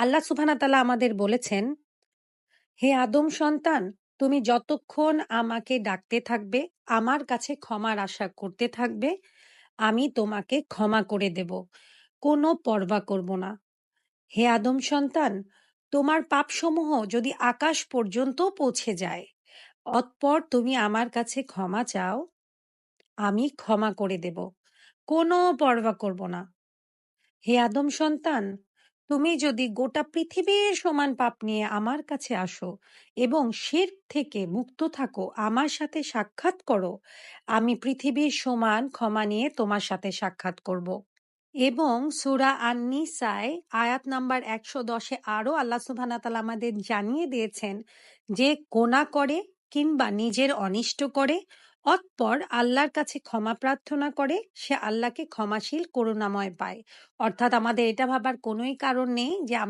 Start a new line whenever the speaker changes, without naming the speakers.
আল্লাহ সুবহানাহু ওয়া তাআলা আমাদের বলেছেন, হে আদম সন্তান, তুমি যতক্ষণ আমাকে ডাকতে থাকবে, আমার কাছে ক্ষমার আশা করতে থাকবে, আমি তোমাকে ক্ষমা করে দেব। কোনো পরোয়া করব না। হে আদম সন্তান, তোমার পাপসমূহ যদি আকাশ পর্যন্ত পৌঁছে যায়, অতঃপর তুমি আমার কাছে ক্ষমা চাও, আমি ক্ষমা করে দেব। কোনো পরোয়া করব না। হে আদম সন্তান, তুমি যদি গোটা পৃথিবীর সমান পাপ নিয়ে আমার কাছে আসো এবং শিরক থেকে মুক্ত থাকো, আমার সাথে সাক্ষাৎ করো, আমি পৃথিবীর সমান ক্ষমা নিয়ে তোমার সাথে সাক্ষাৎ করব। এবং সূরা আন-নিসায় আয়াত নাম্বার ১১০-এ আরো আল্লাহ সুবহানাহু ওয়া তাআলা আমাদের জানিয়ে দিয়েছেন যে গোনাহ করে কিংবা নিজের অনিষ্ট করে অতঃপর আল্লাহর কাছে ক্ষমা প্রার্থনা করে সে আল্লাহকে ক্ষমাশীল করুণাময় পায়। অর্থাৎ আমাদের এটা ভাবার কোনোই কারণ নেই যে